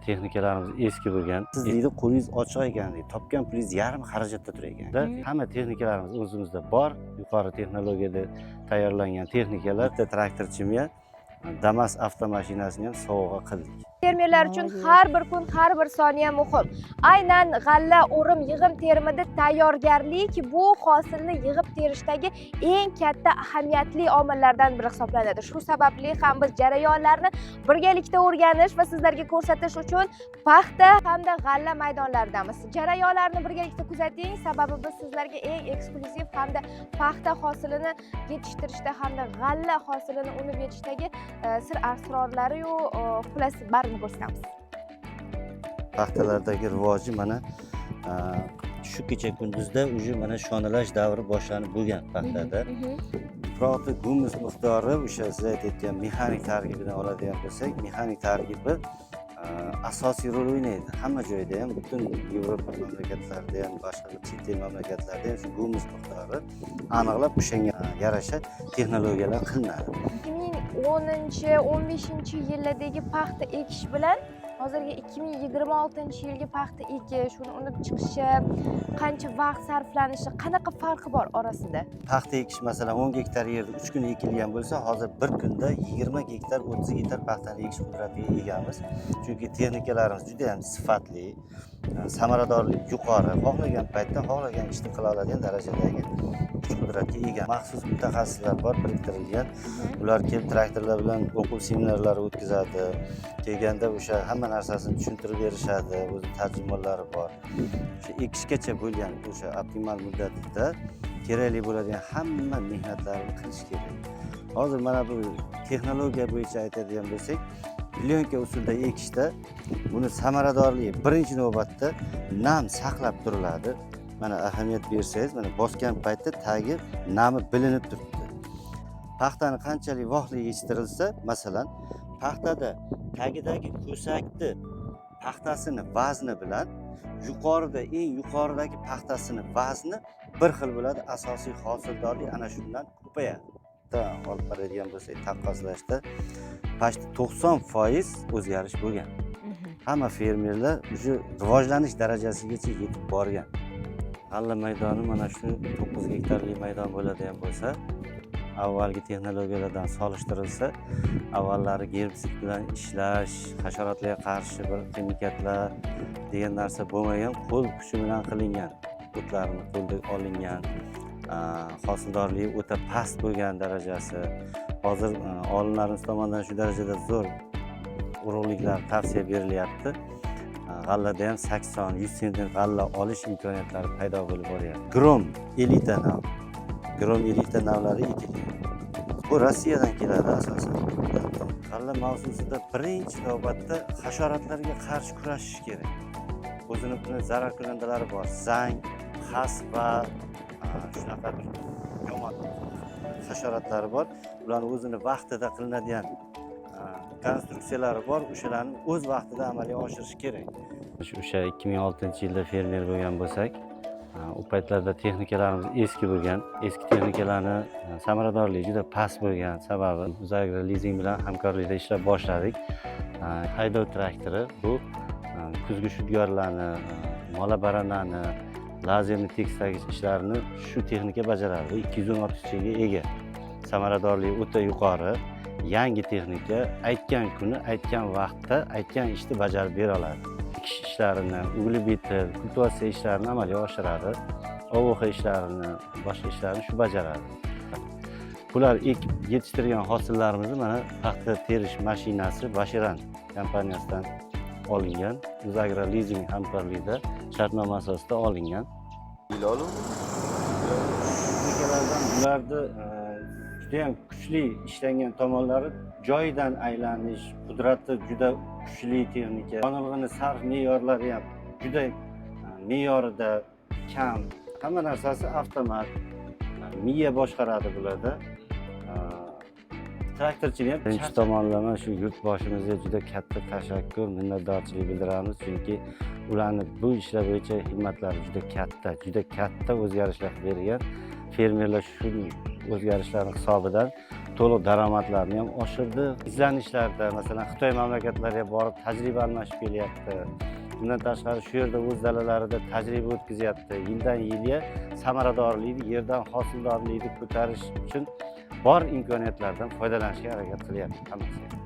Texnikalarimiz eski bo'lgan. Siz deydi qo'lingiz ochiq ekan deydi. Topgan pulingiz yarim xarajatda turar ekan. Hamma texnikalarimiz o'zimizda bor. Yuqori texnologiyada tayyorlangan texnikalar. Bitta traktorchimga Damas avtomashinasini ham sovg'a qildik. Fermerlar uchun har bir kun, har bir soniya muhim. Aynan g'alla o'rim yig'im terimida tayyorgarlik bu hosilni yig'ib terishdagi eng katta ahamiyatli omillardan biri hisoblanadi. Shu sababli ham biz jarayonlarni birgalikda o'rganish va sizlarga ko'rsatish uchun paxta hamda g'alla maydonlaridamiz. Jarayonlarni birgalikda kuzating, sababi biz sizlarga eng eksklyuziv hamda paxta hosilini yetishtirishda hamda g'alla hosilini unib yetishdagi sir asrorlari yu xullas barini ko'rsatamiz. Paxtalardagi rivoji mana shu kecha kunduzda уже mana shonalash davri boshlanib bo'lgan paxtada. Tuproqda humus miqdori o'sha siz aytayotgan mexanik tarkibidan oladigan bo'lsak, mexanik tarkibi asosiy rol o'ynaydi. Hamma joyda ham, butun Yevropa mamlakatlarida ham, boshqa chet el mamlakatlarida ham shu humus miqdori aniqlab o'shanga yarasha texnologiyalar qilinadi. 2010-15-yillardagi paxta ekish bilan hozirgi 2026-yilgi paxta ekish, uni unib chiqishi, qancha vaqt sarflanishi, qanaqa farqi bor orasida? Paxta ekish masalan 10 gektar yerda 3 kun ekilgan bo'lsa, hozir bir kunda 20 gektar, 30 gektar paxtani ekish qudratiga egamiz. Chunki texnikalarimiz juda ham sifatli, samaradorlik yuqori, xohlagan paytda xohlagan ishni qila oladigan darajadagi qudratga ega. Maxsus mutaxassislar bor biriktirilgan. Ular kelib traktorlar bilan o'quv seminarlari o'tkazadi. Kelganda o'sha hamma narsasini tushuntirib berishadi. O'zi tarjimonlari bor. O'sha ekishgacha bo'lgan o'sha optimal muddatda kerakli bo'ladigan hamma mehnatlarni qilish kerak. Hozir mana bu texnologiya bo'yicha aytadigan bo'lsak, plyonka usulida ekishda buni samaradorligi birinchi navbatda nam saqlab turiladi. Mana ahamiyat bersangiz, mana bosgan paytda tagi nami bilinib turibdi. Paxtani qanchalik vaqtli yetishtirilsa, masalan, paxtada tagidagi ko'sakni paxtasini vazni bilan yuqorida eng yuqoridagi paxtasini vazni bir xil bo'ladi. Asosiy hosildorlik ana shundan ko'payadi. Olib qaraydigan bo'lsak, taqqoslashda pashti 90% o'zgarish bo'lgan. Hamma fermerlar o'sha rivojlanish darajasigacha yetib borgan. G'alla maydoni mana shu 9 gektarli maydon bo'ladigan bo'lsa, avvalgi texnologiyalardan solishtirilsa, avvallari gerbitsid bilan ishlash, hasharotlarga qarshi bir ximikatlar degan narsa bo'lmagan, qo'l kuchi bilan qilingan, o'tlarni qo'lda olingan, hosildorligi o'ta past bo'lgan darajasi. Hozir olimlarimiz tomonidan shu darajada zo'r urug'liklar tavsiya berilyapti. G'allada ham 80-100 sm g'alla olish imkoniyatlari paydo bo'lib boryapti. Grom elita nav. Grom elita navlari ekilgan. Bu Rossiyadan keladi asosan. G'alla mavzusida birinchi navbatda hasharotlarga qarshi kurashish kerak. O'zining zarar kunandalari bor. Zang, xas va shunaqa bir yomon hasharotlari bor. Ularni o'zini vaqtida qilinadigan konstruksiyalari bor, o'shalarni o'z vaqtida amalga oshirish kerak. O'sha 2006-yilda fermer bo'lgan bo'lsak, u paytlarda texnikalarimiz eski bo'lgan, eski texnikalarni samaradorligi juda past bo'lgan sababi Uzagro lizing bilan hamkorlikda ishlab boshladik. Haydov traktori bu kuzgi shudgorlarni, mola baranani, lazerni tekisdagi ishlarni shu texnika bajaradi. 216 ga ega. Samaradorligi o'ta yuqori. Yangi texnika aytgan kuni, aytgan vaqtda, aytgan ishni bajarib bera oladi. Ekish ishlarini, ugli bitir, kultivatsiya ishlarini amalga oshiradi. OVH ishlarini, boshqa ishlarni shu bajaradi. Bular ekib yetishtirgan hosillarimizni mana paxta terish mashinasi Bashiran kompaniyasidan olingan. Uzagro lizing hamkorligida shartnoma asosida olingan. Bularni juda ham kuchli ishlangan tomonlari, joyidan aylanish qudrati juda kuchli texnika. Yonilg'ini sarf me'yorlari ham juda me'yorida kam. Hamma narsasi avtomat. Miya boshqaradi bularda. Traktorchining ham birinchi tomonlama shu yurtboshimizga juda katta tashakkur, minnatdorchilik bildiramiz, chunki ularni bu ishlar bo'yicha himmatlari juda katta o'zgarishlar bergan. Fermerlar shu o'zgarishlarning hisobidan to'liq daromadlarini ham oshirdi. Izlanishlarda masalan Xitoy mamlakatlariga borib tajriba almashib kelyapti. Bundan tashqari shu yerda o'z dalalarida tajriba o'tkazyapti. Yildan yilga samaradorlikni, yerdan hosildorlikni ko'tarish uchun bor imkoniyatlardan foydalanishga harakat qilyapti hammasi.